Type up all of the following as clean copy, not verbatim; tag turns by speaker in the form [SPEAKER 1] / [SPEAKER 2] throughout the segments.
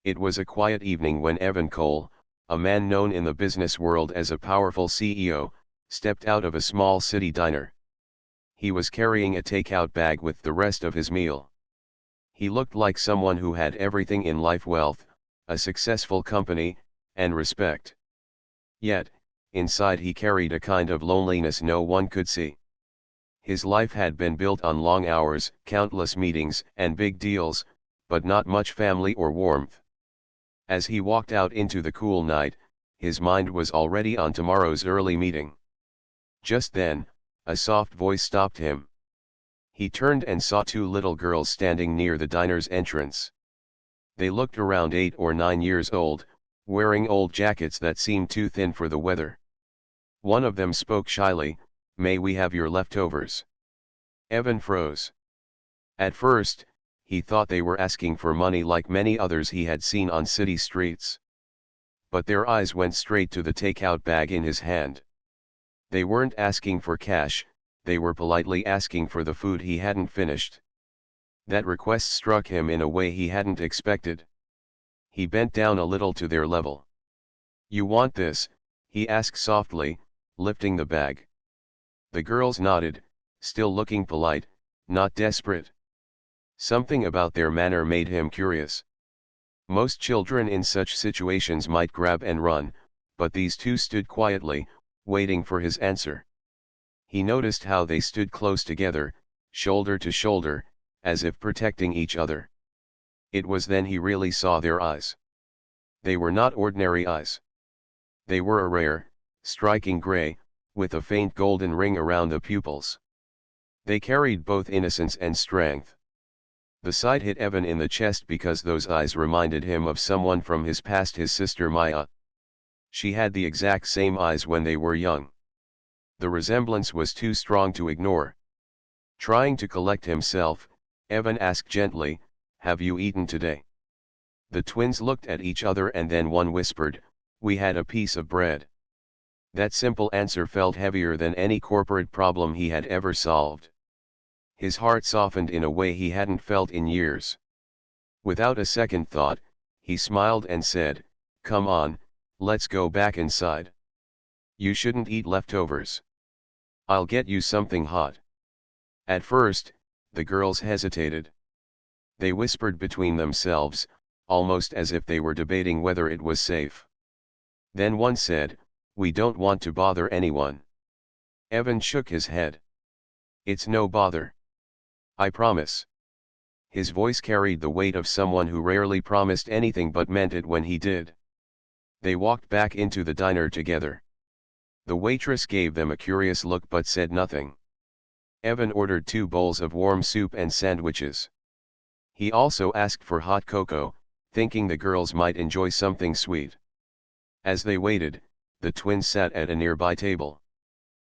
[SPEAKER 1] It was a quiet evening when Evan Cole, a man known in the business world as a powerful CEO, stepped out of a small city diner. He was carrying a takeout bag with the rest of his meal. He looked like someone who had everything in life: wealth, a successful company, and respect. Yet, inside he carried a kind of loneliness no one could see. His life had been built on long hours, countless meetings, and big deals, but not much family or warmth. As he walked out into the cool night, his mind was already on tomorrow's early meeting. Just then, a soft voice stopped him. He turned and saw two little girls standing near the diner's entrance. They looked around 8 or 9 years old, wearing old jackets that seemed too thin for the weather. One of them spoke shyly, "May we have your leftovers?" Evan froze. At first, he thought they were asking for money like many others he had seen on city streets. But their eyes went straight to the takeout bag in his hand. They weren't asking for cash, they were politely asking for the food he hadn't finished. That request struck him in a way he hadn't expected. He bent down a little to their level. "You want this?" he asked softly, lifting the bag. The girls nodded, still looking polite, not desperate. Something about their manner made him curious. Most children in such situations might grab and run, but these two stood quietly, waiting for his answer. He noticed how they stood close together, shoulder to shoulder, as if protecting each other. It was then he really saw their eyes. They were not ordinary eyes. They were a rare, striking gray, with a faint golden ring around the pupils. They carried both innocence and strength. The sight hit Evan in the chest because those eyes reminded him of someone from his past: his sister Maya. She had the exact same eyes when they were young. The resemblance was too strong to ignore. Trying to collect himself, Evan asked gently, "Have you eaten today?" The twins looked at each other and then one whispered, "We had a piece of bread." That simple answer felt heavier than any corporate problem he had ever solved. His heart softened in a way he hadn't felt in years. Without a second thought, he smiled and said, "Come on, let's go back inside. You shouldn't eat leftovers. I'll get you something hot." At first, the girls hesitated. They whispered between themselves, almost as if they were debating whether it was safe. Then one said, "We don't want to bother anyone." Evan shook his head. "It's no bother. I promise." His voice carried the weight of someone who rarely promised anything but meant it when he did. They walked back into the diner together. The waitress gave them a curious look but said nothing. Evan ordered 2 bowls of warm soup and sandwiches. He also asked for hot cocoa, thinking the girls might enjoy something sweet. As they waited, the twins sat at a nearby table.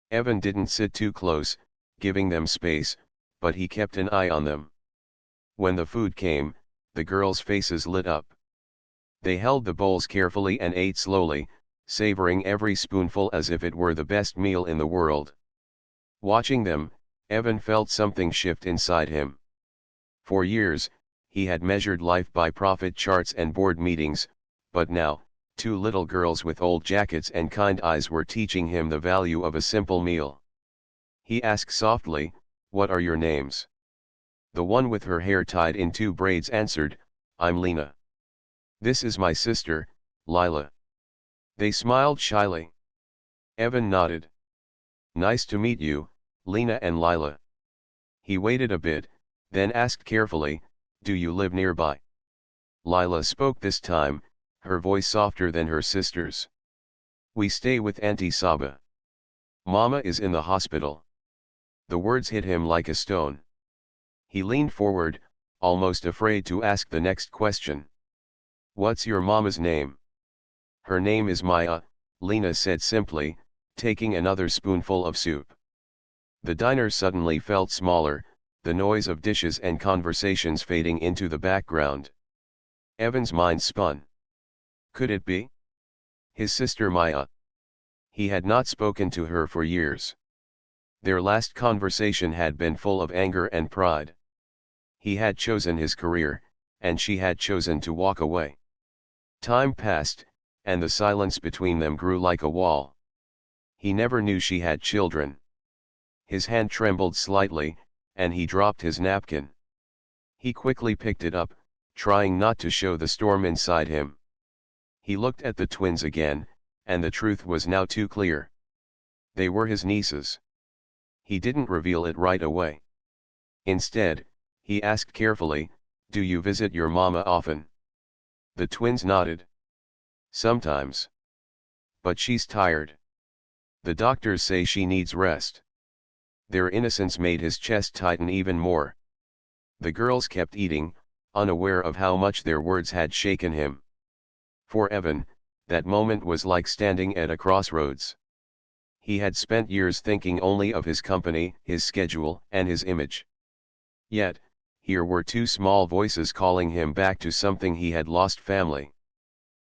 [SPEAKER 1] Evan didn't sit too close, giving them space, but he kept an eye on them. When the food came, the girls' faces lit up. They held the bowls carefully and ate slowly, savoring every spoonful as if it were the best meal in the world. Watching them, Evan felt something shift inside him. For years, he had measured life by profit charts and board meetings, but now, 2 little girls with old jackets and kind eyes were teaching him the value of a simple meal. He asked softly, "What are your names?" The one with her hair tied in 2 braids answered, "I'm Lena. This is my sister, Lila." They smiled shyly. Evan nodded. "Nice to meet you, Lena and Lila." He waited a bit, then asked carefully, "Do you live nearby?" Lila spoke this time, her voice softer than her sister's. "We stay with Auntie Saba. Mama is in the hospital." The words hit him like a stone. He leaned forward, almost afraid to ask the next question. "What's your mama's name?" "Her name is Maya," Lena said simply, taking another spoonful of soup. The diner suddenly felt smaller, the noise of dishes and conversations fading into the background. Evan's mind spun. Could it be his sister Maya? He had not spoken to her for years. Their last conversation had been full of anger and pride. He had chosen his career, and she had chosen to walk away. Time passed, and the silence between them grew like a wall. He never knew she had children. His hand trembled slightly, and he dropped his napkin. He quickly picked it up, trying not to show the storm inside him. He looked at the twins again, and the truth was now too clear. They were his nieces. He didn't reveal it right away. Instead, he asked carefully, "Do you visit your mama often?" The twins nodded. "Sometimes. But she's tired. The doctors say she needs rest." Their innocence made his chest tighten even more. The girls kept eating, unaware of how much their words had shaken him. For Evan, that moment was like standing at a crossroads. He had spent years thinking only of his company, his schedule, and his image. Yet, here were two small voices calling him back to something he had lost: family.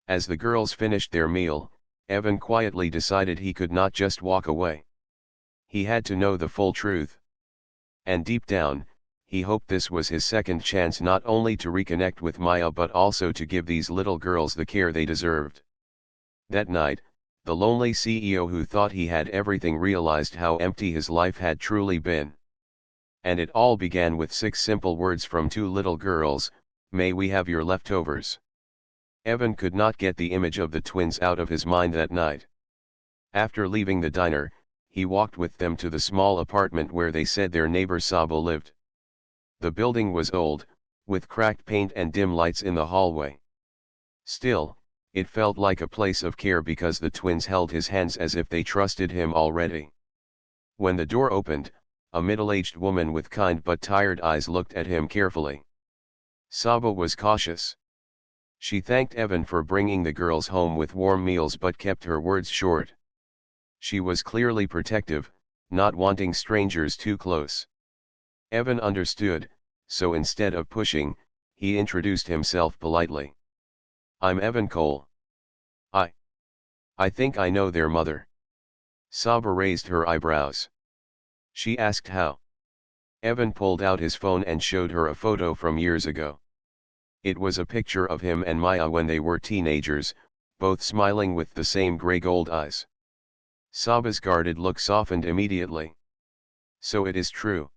[SPEAKER 1] As the girls finished their meal, Evan quietly decided he could not just walk away. He had to know the full truth. And deep down, he hoped this was his second chance not only to reconnect with Maya but also to give these little girls the care they deserved. That night, the lonely CEO who thought he had everything realized how empty his life had truly been. And it all began with 6 simple words from 2 little girls: "May we have your leftovers?" Evan could not get the image of the twins out of his mind that night. After leaving the diner, he walked with them to the small apartment where they said their neighbor Saba lived. The building was old, with cracked paint and dim lights in the hallway. Still, it felt like a place of care because the twins held his hands as if they trusted him already. When the door opened, a middle-aged woman with kind but tired eyes looked at him carefully. Saba was cautious. She thanked Evan for bringing the girls home with warm meals but kept her words short. She was clearly protective, not wanting strangers too close. Evan understood, so instead of pushing, he introduced himself politely. "I'm Evan Cole. I think I know their mother." Saba raised her eyebrows. She asked how. Evan pulled out his phone and showed her a photo from years ago. It was a picture of him and Maya when they were teenagers, both smiling with the same gray-gold eyes. Saba's guarded look softened immediately. "So it is true.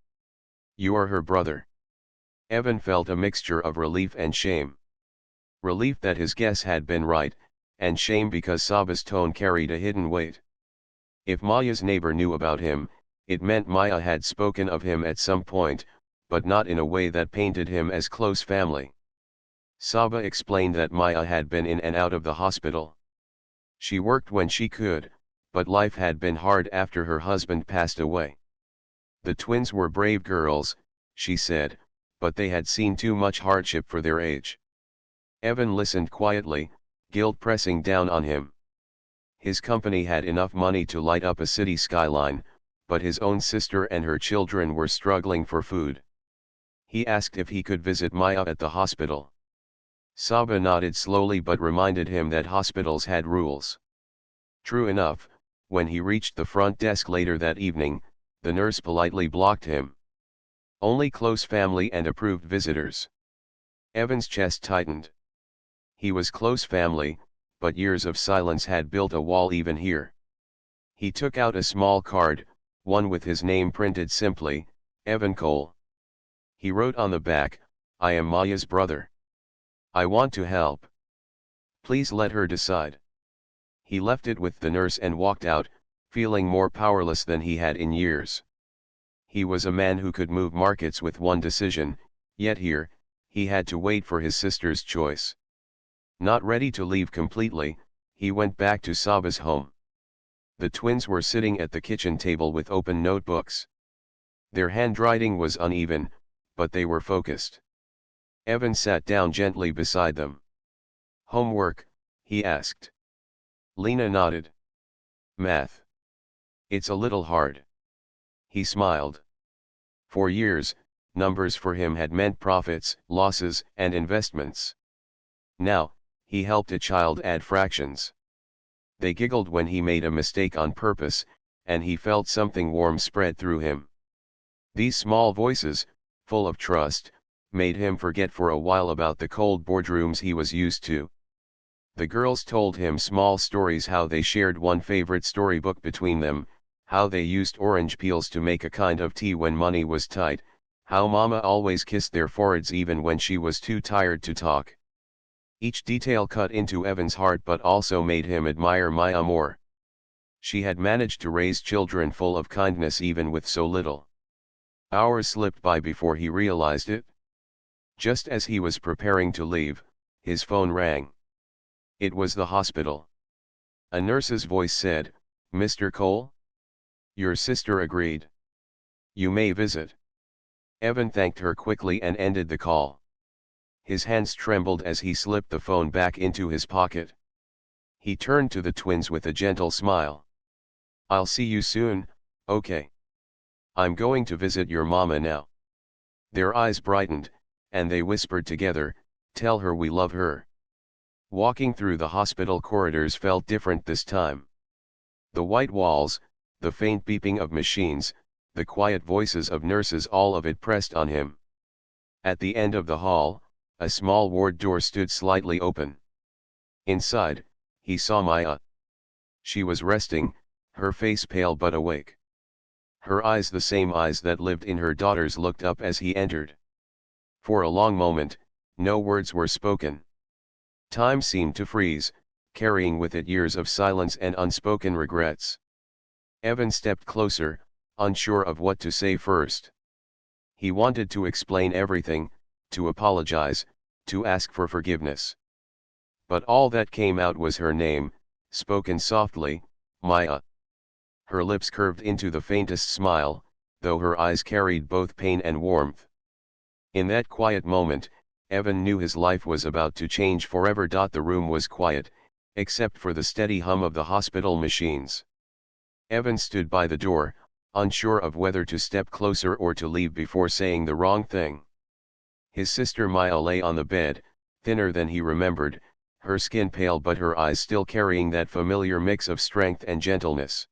[SPEAKER 1] You are her brother." Evan felt a mixture of relief and shame. Relief that his guess had been right, and shame because Saba's tone carried a hidden weight. If Maya's neighbor knew about him, it meant Maya had spoken of him at some point, but not in a way that painted him as close family. Saba explained that Maya had been in and out of the hospital. She worked when she could, but life had been hard after her husband passed away. The twins were brave girls, she said, but they had seen too much hardship for their age. Evan listened quietly, guilt pressing down on him. His company had enough money to light up a city skyline, but his own sister and her children were struggling for food. He asked if he could visit Maya at the hospital. Saba nodded slowly but reminded him that hospitals had rules. True enough, when he reached the front desk later that evening, the nurse politely blocked him. Only close family and approved visitors. Evan's chest tightened. He was close family, but years of silence had built a wall even here. He took out a small card, one with his name printed simply, Evan Cole. He wrote on the back, "I am Maya's brother. I want to help. Please let her decide." He left it with the nurse and walked out, feeling more powerless than he had in years. He was a man who could move markets with one decision, yet here, he had to wait for his sister's choice. Not ready to leave completely, he went back to Saba's home. The twins were sitting at the kitchen table with open notebooks. Their handwriting was uneven, but they were focused. Evan sat down gently beside them. "Homework?" he asked. Lena nodded. "Math. It's a little hard." He smiled. For years, numbers for him had meant profits, losses, and investments. Now, he helped a child add fractions. They giggled when he made a mistake on purpose, and he felt something warm spread through him. These small voices, full of trust, made him forget for a while about the cold boardrooms he was used to. The girls told him small stories, how they shared one favorite storybook between them, how they used orange peels to make a kind of tea when money was tight, how Mama always kissed their foreheads even when she was too tired to talk. Each detail cut into Evan's heart but also made him admire Maya more. She had managed to raise children full of kindness even with so little. Hours slipped by before he realized it. Just as he was preparing to leave, his phone rang. It was the hospital. A nurse's voice said, "Mr. Cole? Your sister agreed. You may visit." Evan thanked her quickly and ended the call. His hands trembled as he slipped the phone back into his pocket. He turned to the twins with a gentle smile. "I'll see you soon, okay? I'm going to visit your mama now." Their eyes brightened, and they whispered together, "Tell her we love her." Walking through the hospital corridors felt different this time. The white walls, the faint beeping of machines, the quiet voices of nurses, all of it pressed on him. At the end of the hall, a small ward door stood slightly open. Inside, he saw Maya. She was resting, her face pale but awake. Her eyes, the same eyes that lived in her daughters, looked up as he entered. For a long moment, no words were spoken. Time seemed to freeze, carrying with it years of silence and unspoken regrets. Evan stepped closer, unsure of what to say first. He wanted to explain everything, to apologize, to ask for forgiveness. But all that came out was her name, spoken softly, Maya. Her lips curved into the faintest smile, though her eyes carried both pain and warmth. In that quiet moment, Evan knew his life was about to change forever. The room was quiet, except for the steady hum of the hospital machines. Evan stood by the door, unsure of whether to step closer or to leave before saying the wrong thing. His sister Maya lay on the bed, thinner than he remembered, her skin pale but her eyes still carrying that familiar mix of strength and gentleness.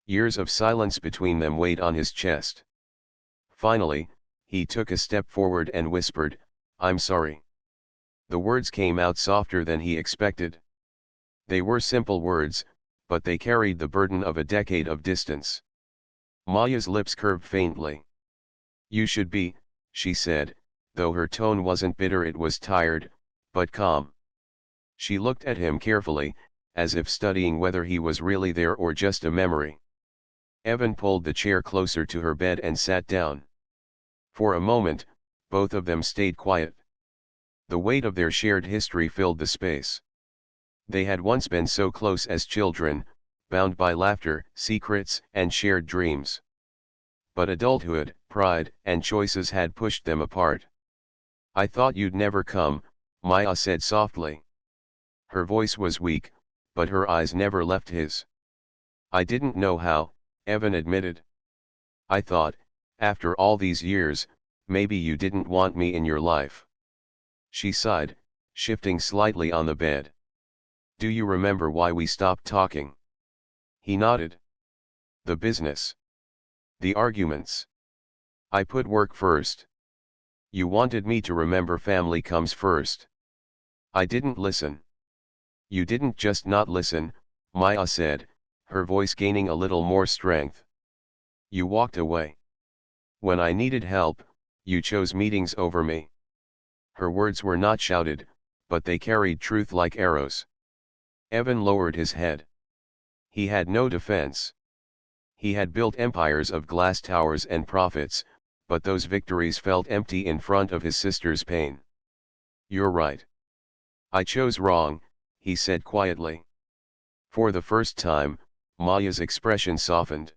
[SPEAKER 1] Years of silence between them weighed on his chest. Finally, he took a step forward and whispered, "I'm sorry." The words came out softer than he expected. They were simple words, but they carried the burden of a decade of distance. Maya's lips curved faintly. "You should be," she said, though her tone wasn't bitter, it was tired, but calm. She looked at him carefully, as if studying whether he was really there or just a memory. Evan pulled the chair closer to her bed and sat down. For a moment, both of them stayed quiet. The weight of their shared history filled the space. They had once been so close as children, bound by laughter, secrets, and shared dreams. But adulthood, pride, and choices had pushed them apart. "I thought you'd never come," Maya said softly. Her voice was weak, but her eyes never left his. "I didn't know how," Evan admitted. "I thought, after all these years, maybe you didn't want me in your life." She sighed, shifting slightly on the bed. "Do you remember why we stopped talking?" He nodded. "The business. The arguments. I put work first. You wanted me to remember family comes first. I didn't listen." "You didn't just not listen," Maya said, her voice gaining a little more strength. "You walked away. When I needed help, you chose meetings over me." Her words were not shouted, but they carried truth like arrows. Evan lowered his head. He had no defense. He had built empires of glass towers and profits, but those victories felt empty in front of his sister's pain. "You're right. I chose wrong," he said quietly. For the first time, Maya's expression softened.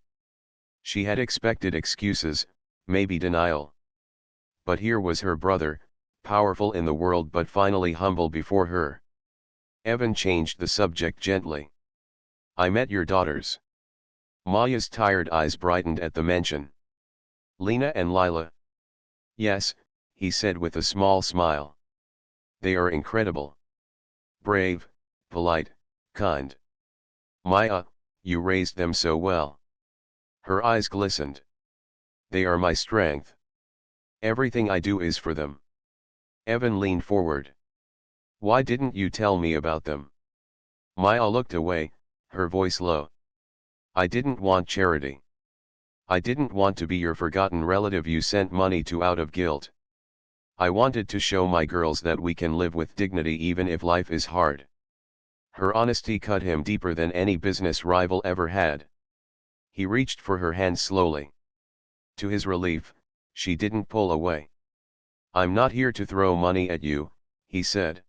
[SPEAKER 1] She had expected excuses, maybe denial. But here was her brother, powerful in the world but finally humble before her. Evan changed the subject gently. "I met your daughters." Maya's tired eyes brightened at the mention. "Lena and Lila." "Yes," he said with a small smile. "They are incredible. Brave, polite, kind. Maya, you raised them so well." Her eyes glistened. "They are my strength. Everything I do is for them." Evan leaned forward. Why didn't you tell me about them? Maya looked away, her voice low. I didn't want charity. I didn't want to be your forgotten relative you sent money to out of guilt. I wanted to show my girls that we can live with dignity even if life is hard. Her honesty cut him deeper than any business rival ever had. He reached for her hand slowly. To his relief, she didn't pull away. I'm not here to throw money at you, he said.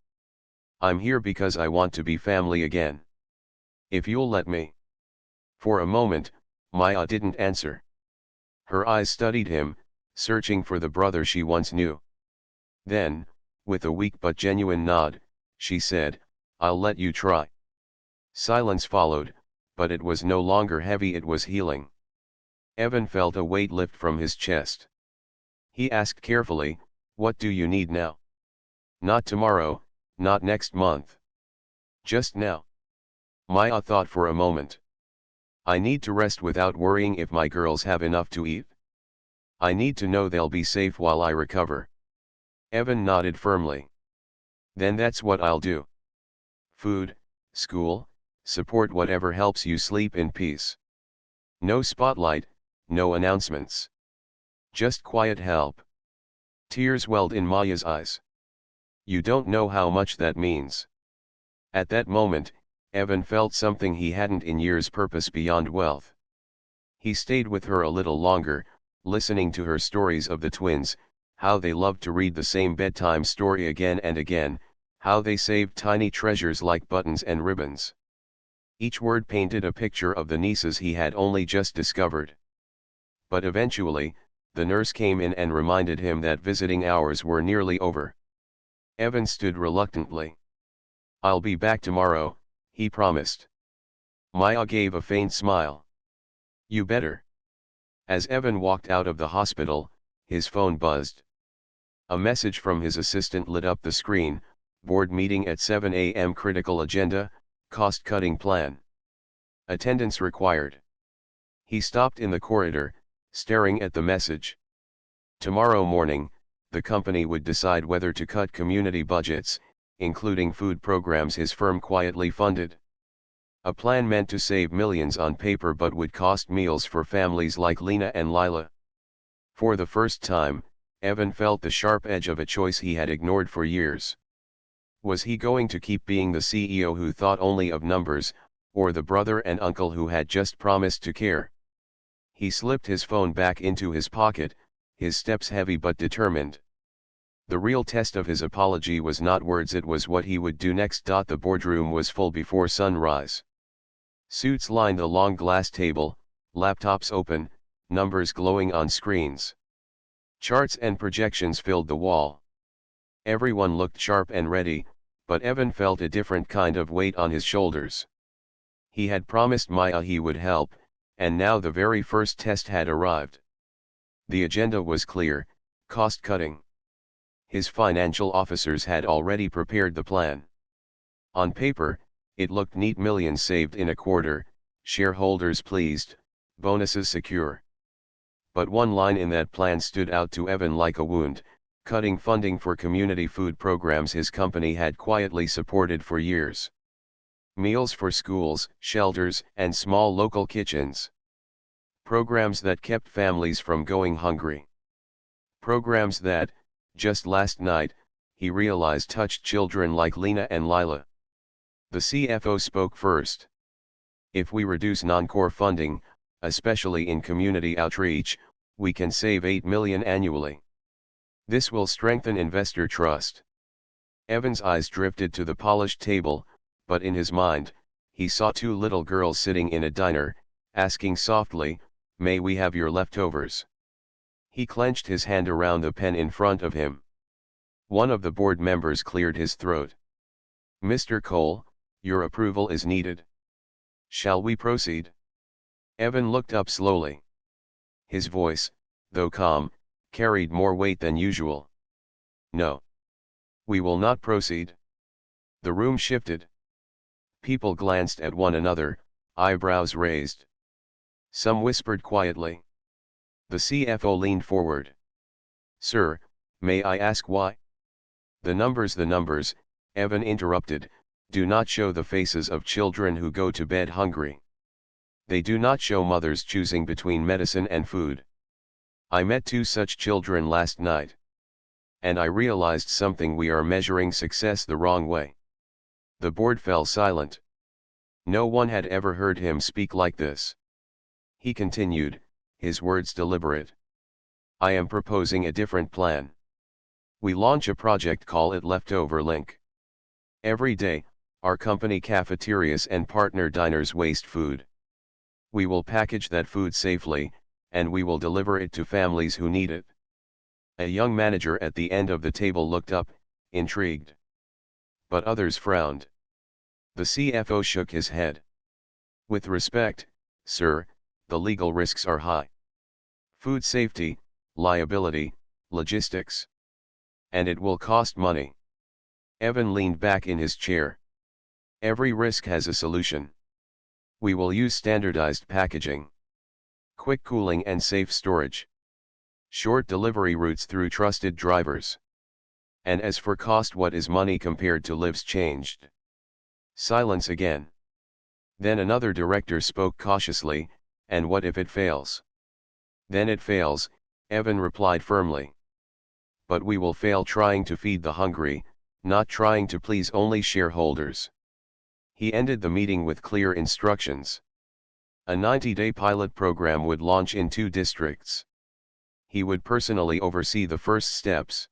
[SPEAKER 1] I'm here because I want to be family again. If you'll let me. For a moment, Maya didn't answer. Her eyes studied him, searching for the brother she once knew. Then, with a weak but genuine nod, she said, I'll let you try. Silence followed, but it was no longer heavy, it was healing. Evan felt a weight lift from his chest. He asked carefully, what do you need now? Not tomorrow, not next month. Just now. Maya thought for a moment. I need to rest without worrying if my girls have enough to eat. I need to know they'll be safe while I recover. Evan nodded firmly. Then that's what I'll do. Food, school, support, whatever helps you sleep in peace. No spotlight, no announcements. Just quiet help. Tears welled in Maya's eyes. You don't know how much that means. At that moment, Evan felt something he hadn't in years: purpose beyond wealth. He stayed with her a little longer, listening to her stories of the twins, how they loved to read the same bedtime story again and again, how they saved tiny treasures like buttons and ribbons. Each word painted a picture of the nieces he had only just discovered. But eventually, the nurse came in and reminded him that visiting hours were nearly over. Evan stood reluctantly. I'll be back tomorrow, he promised. Maya gave a faint smile. You better. As Evan walked out of the hospital, his phone buzzed. A message from his assistant lit up the screen: board meeting at 7 a.m. critical agenda, cost-cutting plan. Attendance required. He stopped in the corridor, staring at the message. Tomorrow morning, the company would decide whether to cut community budgets, including food programs his firm quietly funded. A plan meant to save millions on paper but would cost meals for families like Lena and Lila. For the first time, Evan felt the sharp edge of a choice he had ignored for years. Was he going to keep being the CEO who thought only of numbers, or the brother and uncle who had just promised to care? He slipped his phone back into his pocket, his steps heavy but determined. The real test of his apology was not words, it was what he would do next. The boardroom was full before sunrise. Suits lined a long glass table, laptops open, numbers glowing on screens. Charts and projections filled the wall. Everyone looked sharp and ready, but Evan felt a different kind of weight on his shoulders. He had promised Maya he would help, and now the very first test had arrived. The agenda was clear: cost-cutting. His financial officers had already prepared the plan. On paper, it looked neat: millions saved in a quarter, shareholders pleased, bonuses secure. But one line in that plan stood out to Evan like a wound: cutting funding for community food programs his company had quietly supported for years. Meals for schools, shelters, and small local kitchens. Programs that kept families from going hungry. Programs that, just last night, he realized touched children like Lena and Lila. The CFO spoke first. If we reduce non-core funding, especially in community outreach, we can save $8 million annually. This will strengthen investor trust. Evan's eyes drifted to the polished table, but in his mind, he saw two little girls sitting in a diner, asking softly, "May we have your leftovers?" He clenched his hand around the pen in front of him. One of the board members cleared his throat. "Mr. Cole, your approval is needed. Shall we proceed?" Evan looked up slowly. His voice, though calm, carried more weight than usual. "No. We will not proceed." The room shifted. People glanced at one another, eyebrows raised. Some whispered quietly. The CFO leaned forward. "Sir, may I ask why?" The numbers, Evan interrupted, "Do not show the faces of children who go to bed hungry. They do not show mothers choosing between medicine and food. I met 2 such children last night. And I realized something: we are measuring success the wrong way." The board fell silent. No one had ever heard him speak like this. He continued, his words deliberate. "I am proposing a different plan. We launch a project, call it Leftover Link. Every day, our company cafeterias and partner diners waste food. We will package that food safely, and we will deliver it to families who need it." A young manager at the end of the table looked up, intrigued. But others frowned. The CFO shook his head. "With respect, sir, the legal risks are high. Food safety, liability, logistics. And it will cost money." Evan leaned back in his chair. "Every risk has a solution. We will use standardized packaging, quick cooling and safe storage, short delivery routes through trusted drivers. And as for cost, what is money compared to lives changed?" Silence again. Then another director spoke cautiously, "And what if it fails?" "Then it fails," Evan replied firmly. "But we will fail trying to feed the hungry, not trying to please only shareholders." He ended the meeting with clear instructions. A 90-day pilot program would launch in 2 districts. He would personally oversee the first steps.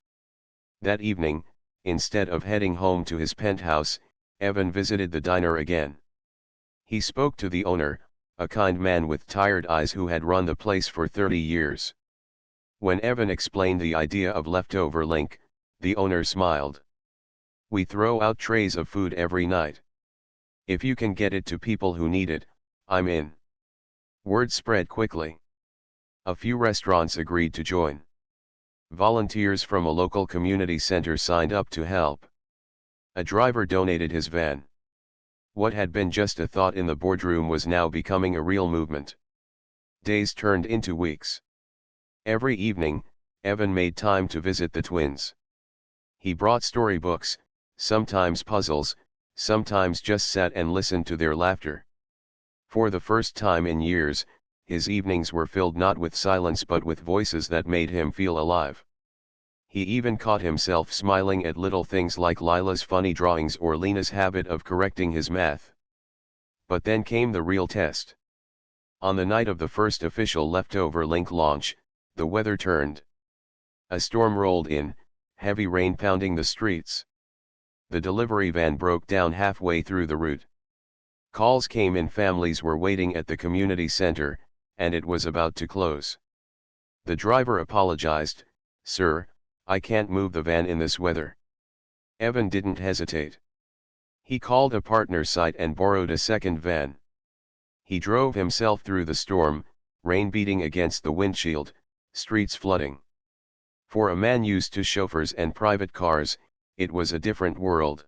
[SPEAKER 1] That evening, instead of heading home to his penthouse, Evan visited the diner again. He spoke to the owner, a kind man with tired eyes who had run the place for 30 years. When Evan explained the idea of Leftover Link, the owner smiled. "We throw out trays of food every night. If you can get it to people who need it, I'm in." Word spread quickly. A few restaurants agreed to join. Volunteers from a local community center signed up to help. A driver donated his van. What had been just a thought in the boardroom was now becoming a real movement. Days turned into weeks. Every evening, Evan made time to visit the twins. He brought storybooks, sometimes puzzles, sometimes just sat and listened to their laughter. For the first time in years, his evenings were filled not with silence but with voices that made him feel alive. He even caught himself smiling at little things like Lila's funny drawings or Lena's habit of correcting his math. But then came the real test. On the night of the first official Leftover Link launch, the weather turned. A storm rolled in, heavy rain pounding the streets. The delivery van broke down halfway through the route. Calls came in: families were waiting at the community center, and it was about to close. The driver apologized, "Sir, I can't move the van in this weather." Evan didn't hesitate. He called a partner site and borrowed a second van. He drove himself through the storm, rain beating against the windshield, streets flooding. For a man used to chauffeurs and private cars, it was a different world.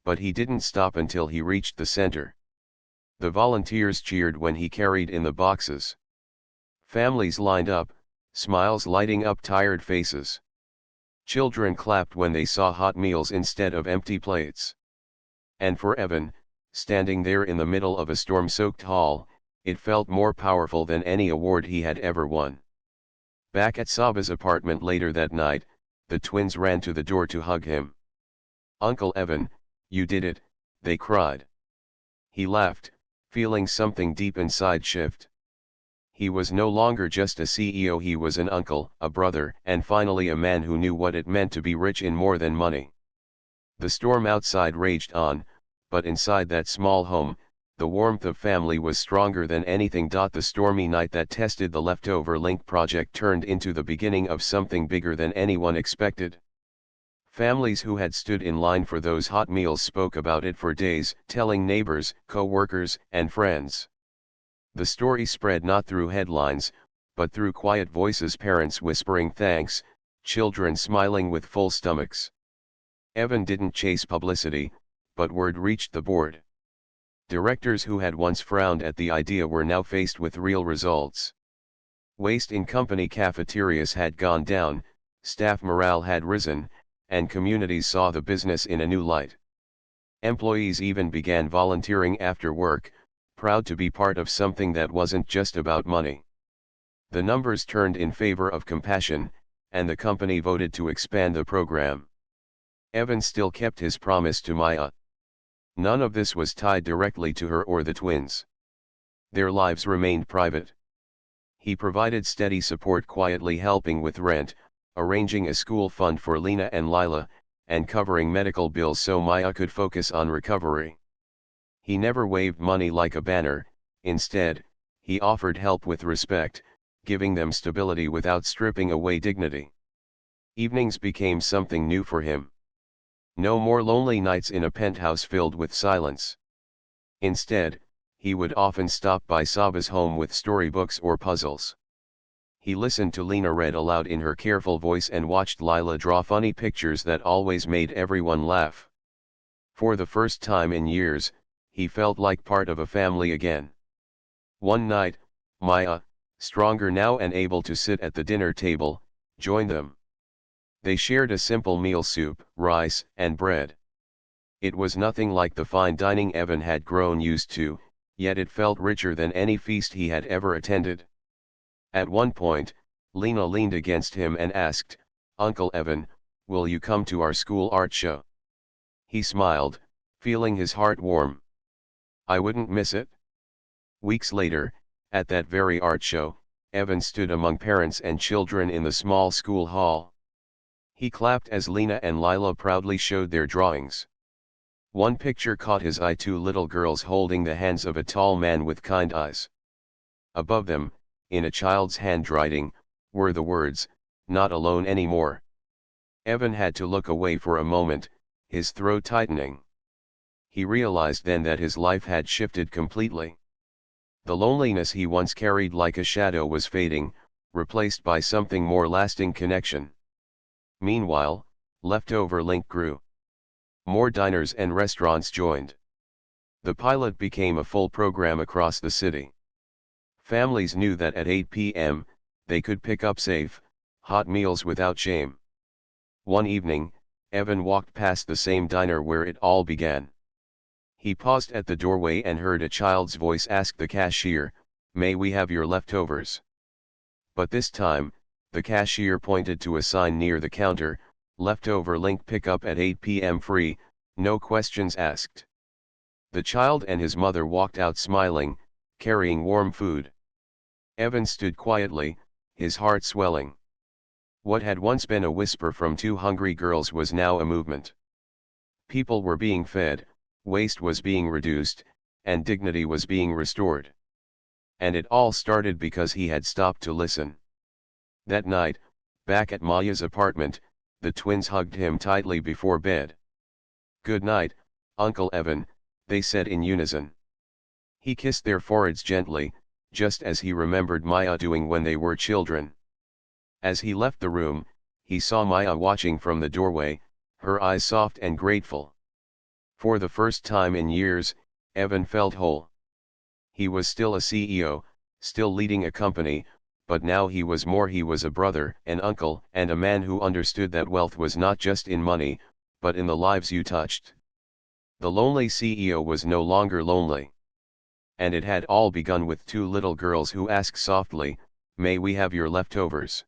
[SPEAKER 1] But he didn't stop until he reached the center. The volunteers cheered when he carried in the boxes. Families lined up, smiles lighting up tired faces. Children clapped when they saw hot meals instead of empty plates. And for Evan, standing there in the middle of a storm-soaked hall, it felt more powerful than any award he had ever won. Back at Saba's apartment later that night, the twins ran to the door to hug him. "Uncle Evan, you did it," they cried. He laughed, feeling something deep inside shift. He was no longer just a CEO, he was an uncle, a brother, and finally a man who knew what it meant to be rich in more than money. The storm outside raged on, but inside that small home, the warmth of family was stronger than anything. The stormy night that tested the Leftover Link project turned into the beginning of something bigger than anyone expected. Families who had stood in line for those hot meals spoke about it for days, telling neighbors, co-workers, and friends. The story spread not through headlines, but through quiet voices: parents whispering thanks, children smiling with full stomachs. Evan didn't chase publicity, but word reached the board. Directors who had once frowned at the idea were now faced with real results. Waste in company cafeterias had gone down, staff morale had risen, and communities saw the business in a new light. Employees even began volunteering after work, proud to be part of something that wasn't just about money. The numbers turned in favor of compassion, and the company voted to expand the program. Evan still kept his promise to Maya. None of this was tied directly to her or the twins. Their lives remained private. He provided steady support, quietly helping with rent, arranging a school fund for Lena and Lila, and covering medical bills so Maya could focus on recovery. He never waved money like a banner. Instead, he offered help with respect, giving them stability without stripping away dignity. Evenings became something new for him. No more lonely nights in a penthouse filled with silence. Instead, he would often stop by Saba's home with storybooks or puzzles. He listened to Lena read aloud in her careful voice and watched Lila draw funny pictures that always made everyone laugh. For the first time in years, he felt like part of a family again. One night, Maya, stronger now and able to sit at the dinner table, joined them. They shared a simple meal: soup, rice, and bread. It was nothing like the fine dining Evan had grown used to, yet it felt richer than any feast he had ever attended. At one point, Lena leaned against him and asked, "Uncle Evan, will you come to our school art show?" He smiled, feeling his heart warm. "I wouldn't miss it." Weeks later, at that very art show, Evan stood among parents and children in the small school hall. He clapped as Lena and Lila proudly showed their drawings. One picture caught his eye: two little girls holding the hands of a tall man with kind eyes. Above them, in a child's handwriting, were the words, "Not alone anymore." Evan had to look away for a moment, his throat tightening. He realized then that his life had shifted completely. The loneliness he once carried like a shadow was fading, replaced by something more lasting: connection. Meanwhile, Leftover Link grew. More diners and restaurants joined. The pilot became a full program across the city. Families knew that at 8 p.m., they could pick up safe, hot meals without shame. One evening, Evan walked past the same diner where it all began. He paused at the doorway and heard a child's voice ask the cashier, "May we have your leftovers?" But this time, the cashier pointed to a sign near the counter: "Leftover Link pickup at 8 p.m. free, no questions asked." The child and his mother walked out smiling, carrying warm food. Evan stood quietly, his heart swelling. What had once been a whisper from two hungry girls was now a movement. People were being fed, waste was being reduced, and dignity was being restored. And it all started because he had stopped to listen. That night, back at Maya's apartment, the twins hugged him tightly before bed. "Good night, Uncle Evan," they said in unison. He kissed their foreheads gently, just as he remembered Maya doing when they were children. As he left the room, he saw Maya watching from the doorway, her eyes soft and grateful. For the first time in years, Evan felt whole. He was still a CEO, still leading a company, but now he was more. He was a brother, an uncle, and a man who understood that wealth was not just in money, but in the lives you touched. The lonely CEO was no longer lonely. And it had all begun with two little girls who asked softly, "May we have your leftovers?"